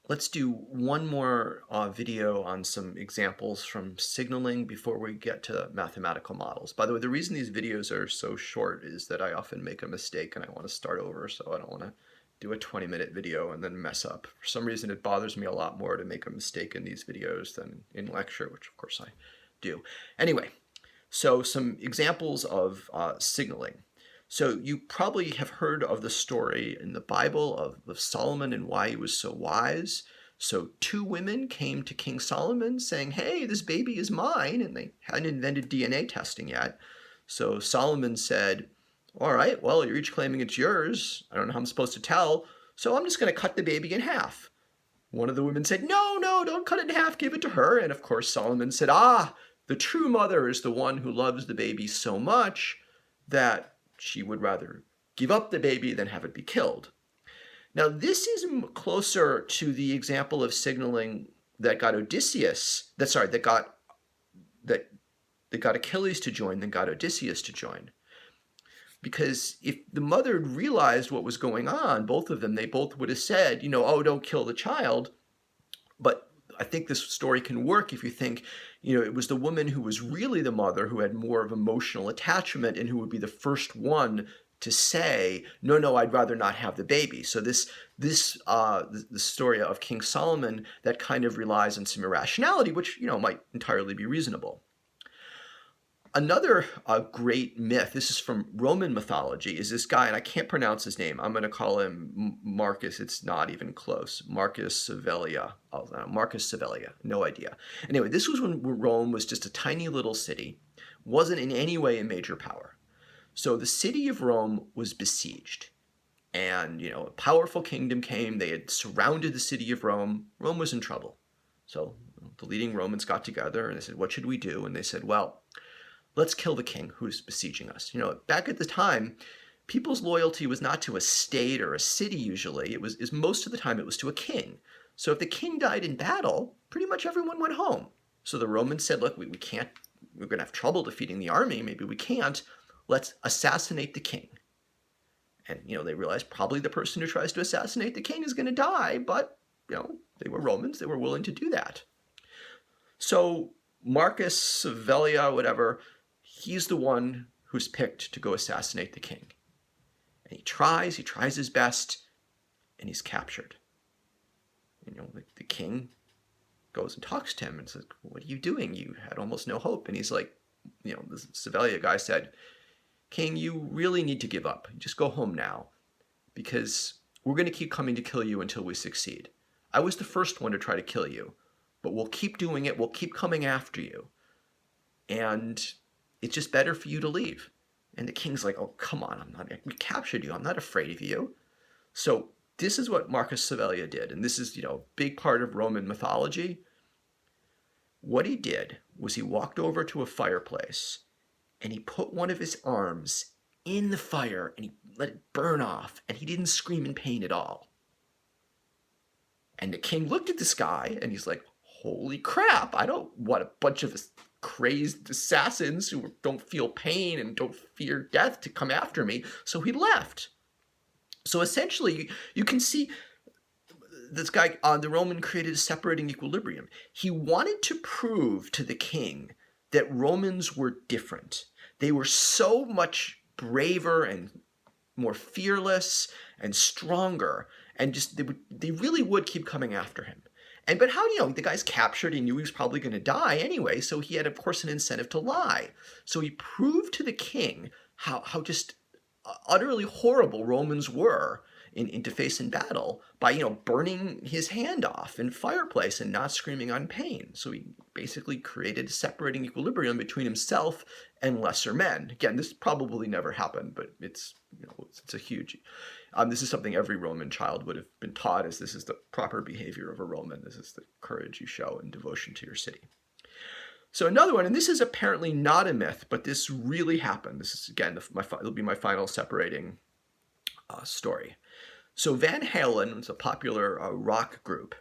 Let's do one more video on some examples from signaling before we get to mathematical models. By the way, the reason these videos are so short is that I often make a mistake and I want to start over, so I don't want to do a 20-minute video and then mess up. For some reason, it bothers me a lot more to make a mistake in these videos than in lecture, which of course I do. Anyway, so some examples of signaling. So you probably have heard of the story in the Bible of Solomon and why he was so wise. So two women came to King Solomon saying, hey, this baby is mine, and they hadn't invented DNA testing yet. So Solomon said, all right, well, you're each claiming it's yours. I don't know how I'm supposed to tell, so I'm just going to cut the baby in half. One of the women said, no, no, don't cut it in half, give it to her. And of course Solomon said, the true mother is the one who loves the baby so much that she would rather give up the baby than have it be killed. Now, this is closer to the example of signaling that got that got Achilles to join than got Odysseus to join. Because if the mother had realized what was going on, both of them, they both would have said, oh, don't kill the child. But I think this story can work if you think, it was the woman who was really the mother who had more of emotional attachment and who would be the first one to say, no, I'd rather not have the baby. So the story of King Solomon that kind of relies on some irrationality, which, might entirely be reasonable. Another great myth, this is from Roman mythology, is this guy, and I can't pronounce his name. I'm going to call him Marcus. It's not even close. Marcus Savelia. Marcus Savelia. No idea. Anyway, this was when Rome was just a tiny little city, wasn't in any way a major power. So the city of Rome was besieged. And, a powerful kingdom came. They had surrounded the city of Rome. Rome was in trouble. So the leading Romans got together and they said, what should we do? And they said, well, let's kill the king who's besieging us. Back at the time, people's loyalty was not to a state or a city usually. Most of the time it was to a king. So if the king died in battle, pretty much everyone went home. So the Romans said, look, we can't, we're going to have trouble defeating the army. Maybe we can't. Let's assassinate the king. And, they realized probably the person who tries to assassinate the king is going to die, but, they were Romans. They were willing to do that. So Marcus Savelia, whatever, he's the one who's picked to go assassinate the king. And he tries his best, and he's captured. The king goes and talks to him and says, what are you doing? You had almost no hope. And he's like, the Savelia guy said, King, you really need to give up. Just go home now, because we're going to keep coming to kill you until we succeed. I was the first one to try to kill you, but we'll keep doing it. We'll keep coming after you. And it's just better for you to leave. And the king's like, oh, come on, we captured you. I'm not afraid of you. So this is what Marcus Savelia did. And this is, a big part of Roman mythology. What he did was he walked over to a fireplace and he put one of his arms in the fire and he let it burn off. And he didn't scream in pain at all. And the king looked at this guy and he's like, holy crap, I don't want a bunch of crazed assassins who don't feel pain and don't fear death to come after me. So he left. So essentially, you can see this guy, the Roman created a separating equilibrium. He wanted to prove to the king that Romans were different. They were so much braver and more fearless and stronger, and just they really would keep coming after him. But how do you know? The guy's captured. He knew he was probably going to die anyway, so he had, of course, an incentive to lie. So he proved to the king how just utterly horrible Romans were to face in battle by, burning his hand off in fireplace and not screaming on pain. So he basically created a separating equilibrium between himself and lesser men. Again, this probably never happened, but it's a huge. This is something every Roman child would have been taught, as this is the proper behavior of a Roman. This is the courage you show in devotion to your city. So another one, and this is apparently not a myth, but this really happened. This is, again, it'll be my final separating story. So Van Halen was a popular rock group.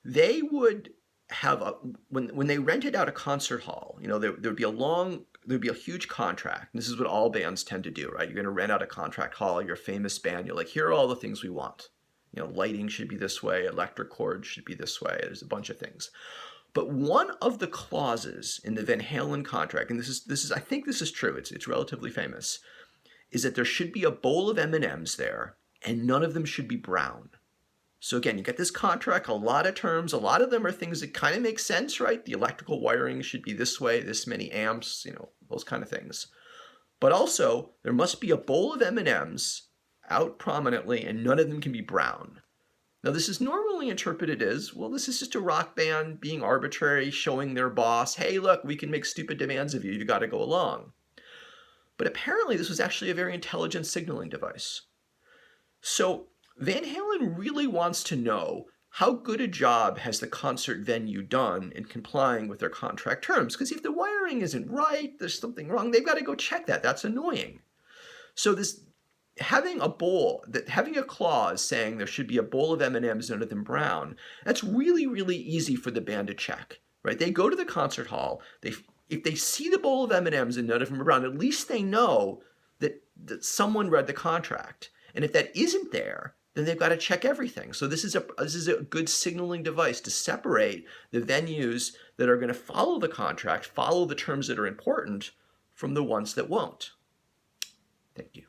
They would have when they rented out a concert hall, there'd be a huge contract. And this is what all bands tend to do, right? You're going to rent out a contract hall. You're a famous band. You're like, here are all the things we want. lighting should be this way, electric cord should be this way. There's a bunch of things. But one of the clauses in the Van Halen contract, and this is I think this is true, it's relatively famous, is that there should be a bowl of M&Ms there, and none of them should be brown. So again, you get this contract, a lot of terms, a lot of them are things that kind of make sense, right? The electrical wiring should be this way, this many amps, those kind of things. But also, there must be a bowl of M&Ms out prominently, and none of them can be brown. Now, this is normally interpreted as, well, this is just a rock band being arbitrary, showing their boss, hey, look, we can make stupid demands of you, you got to go along. But apparently, this was actually a very intelligent signaling device. So Van Halen really wants to know how good a job has the concert venue done in complying with their contract terms? Because if the wiring isn't right, there's something wrong, they've got to go check that. That's annoying. So having a clause saying there should be a bowl of M&Ms, none of them brown, that's really, really easy for the band to check, right? They go to the concert hall, if they see the bowl of M&Ms and none of them are brown, at least they know that someone read the contract. And if that isn't there, then they've got to check everything. So this is a good signaling device to separate the venues that are going to follow the contract, follow the terms that are important, from the ones that won't. Thank you.